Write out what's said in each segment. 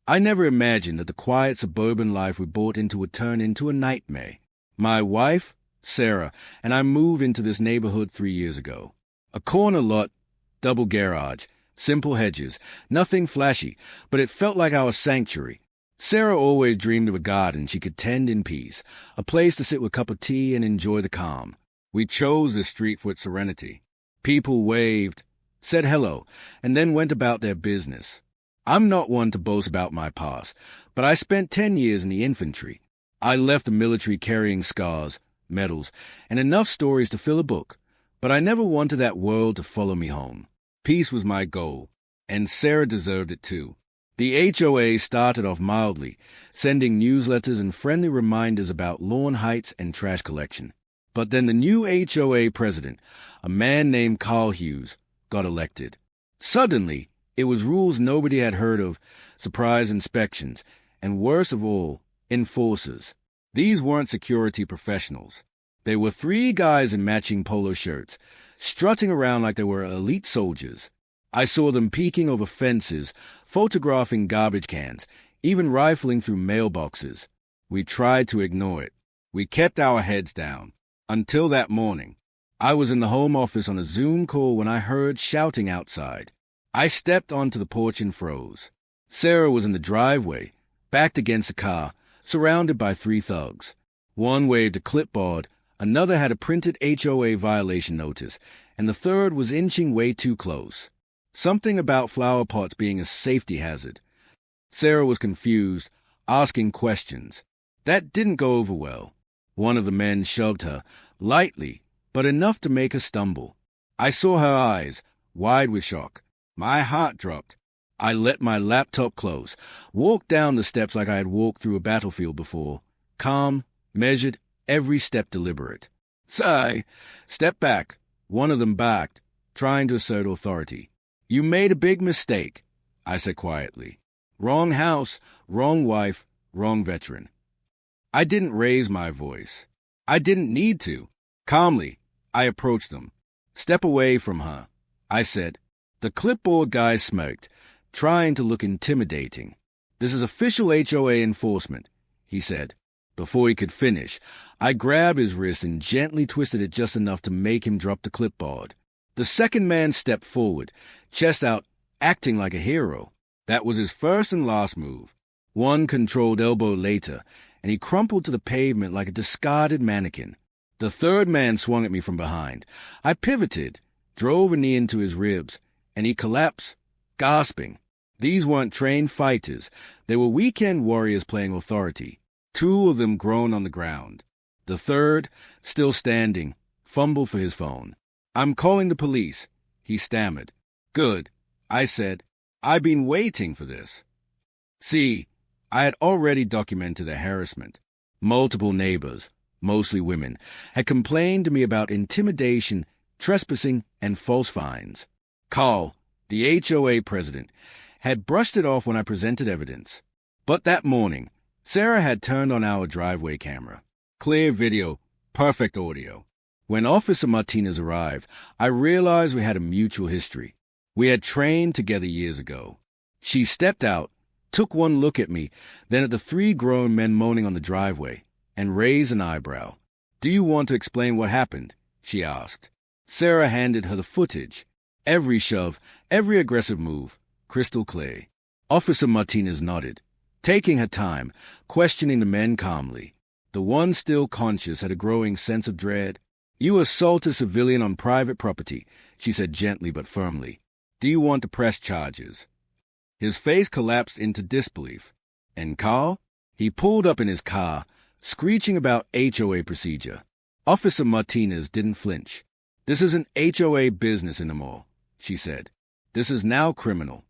I never imagined that the quiet suburban life we bought into would turn into a nightmare. My wife, Sarah, and I moved into this neighborhood 3 years ago. A corner lot, double garage, simple hedges, nothing flashy, but it felt like our sanctuary. Sarah always dreamed of a garden she could tend in peace, a place to sit with a cup of tea and enjoy the calm. We chose this street for its serenity. People waved, said hello, and then went about their business. I'm not one to boast about my past, but I spent 10 years in the infantry. I left the military carrying scars, medals, and enough stories to fill a book, but I never wanted that world to follow me home. Peace was my goal, and Sarah deserved it too. The HOA started off mildly, sending newsletters and friendly reminders about lawn heights and trash collection. But then the new HOA president, a man named Carl Hughes, got elected. Suddenly, it was rules nobody had heard of, surprise inspections, and worst of all, enforcers. These weren't security professionals. They were 3 guys in matching polo shirts, strutting around like they were elite soldiers. I saw them peeking over fences, photographing garbage cans, even rifling through mailboxes. We tried to ignore it. We kept our heads down. Until that morning. I was in the home office on a Zoom call when I heard shouting outside. I stepped onto the porch and froze. Sarah was in the driveway, backed against a car, surrounded by 3 thugs. One waved a clipboard, another had a printed HOA violation notice, and the third was inching way too close. Something about flower pots being a safety hazard. Sarah was confused, asking questions. That didn't go over well. One of the men shoved her, lightly, but enough to make her stumble. I saw her eyes, wide with shock. My heart dropped. I let my laptop close, walked down the steps like I had walked through a battlefield before, calm, measured, every step deliberate. "Say, step back." One of them backed, trying to assert authority. "You made a big mistake," I said quietly. "Wrong house, wrong wife, wrong veteran." I didn't raise my voice. I didn't need to. Calmly, I approached them. "Step away from her," I said. The clipboard guy smirked, trying to look intimidating. "This is official HOA enforcement," he said. Before he could finish, I grabbed his wrist and gently twisted it just enough to make him drop the clipboard. The second man stepped forward, chest out, acting like a hero. That was his first and last move. One controlled elbow later, and he crumpled to the pavement like a discarded mannequin. The third man swung at me from behind. I pivoted, drove a knee into his ribs, and he collapsed, gasping. These weren't trained fighters. They were weekend warriors playing authority. 2 of them groaned on the ground. The third, still standing, fumbled for his phone. "I'm calling the police," he stammered. "Good," I said. "I've been waiting for this." See, I had already documented the harassment. Multiple neighbors, mostly women, had complained to me about intimidation, trespassing, and false fines. Carl, the HOA president, had brushed it off when I presented evidence. But that morning, Sarah had turned on our driveway camera. Clear video, perfect audio. When Officer Martinez arrived, I realized we had a mutual history. We had trained together years ago. She stepped out, took one look at me, then at the 3 grown men moaning on the driveway, and raised an eyebrow. "Do you want to explain what happened?" she asked. Sarah handed her the footage. Every shove, every aggressive move, crystal clear. Officer Martinez nodded, taking her time, questioning the men calmly. The one still conscious had a growing sense of dread. "You assault a civilian on private property," she said gently but firmly. "Do you want to press charges?" His face collapsed into disbelief. "And Carl?" He pulled up in his car, screeching about HOA procedure. Officer Martinez didn't flinch. "This isn't HOA business anymore," she said. "This is now criminal."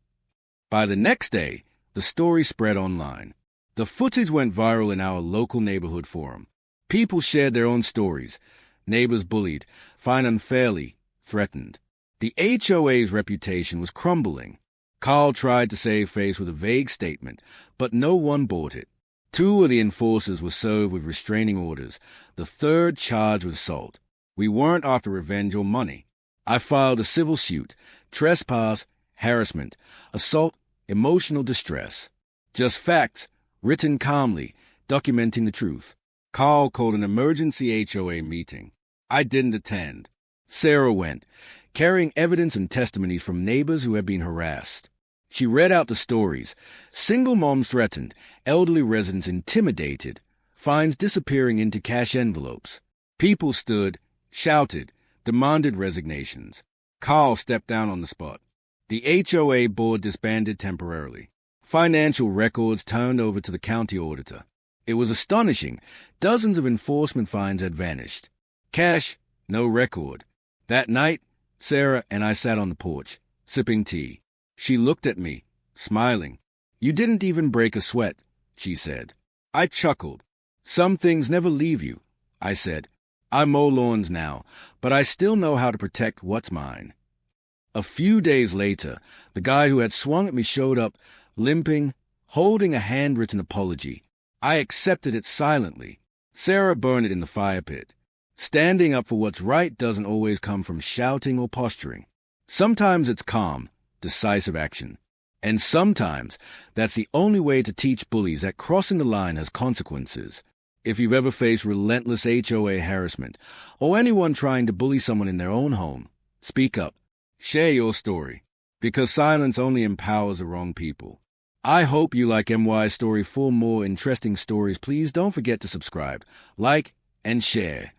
By the next day, the story spread online. The footage went viral in our local neighborhood forum. People shared their own stories. Neighbors bullied, fined unfairly, threatened. The HOA's reputation was crumbling. Carl tried to save face with a vague statement, but no one bought it. 2 of the enforcers were served with restraining orders. The third charged with assault. We weren't after revenge or money. I filed a civil suit, trespass, harassment, assault, emotional distress. Just facts, written calmly, documenting the truth. Carl called an emergency HOA meeting. I didn't attend. Sarah went, carrying evidence and testimonies from neighbors who had been harassed. She read out the stories. Single moms threatened, elderly residents intimidated, fines disappearing into cash envelopes. People stood, shouted, demanded resignations. Carl stepped down on the spot. The HOA board disbanded temporarily. Financial records turned over to the county auditor. It was astonishing. Dozens of enforcement fines had vanished. Cash, no record. That night, Sarah and I sat on the porch, sipping tea. She looked at me, smiling. "You didn't even break a sweat," she said. I chuckled. "Some things never leave you," I said. "I mow lawns now, but I still know how to protect what's mine." A few days later, the guy who had swung at me showed up, limping, holding a handwritten apology. I accepted it silently. Sarah burned it in the fire pit. Standing up for what's right doesn't always come from shouting or posturing. Sometimes it's calm, decisive action. And sometimes that's the only way to teach bullies that crossing the line has consequences. If you've ever faced relentless HOA harassment, or anyone trying to bully someone in their own home, speak up. Share your story, because silence only empowers the wrong people. I hope you like MY's story. For more interesting stories, please don't forget to subscribe, like, and share.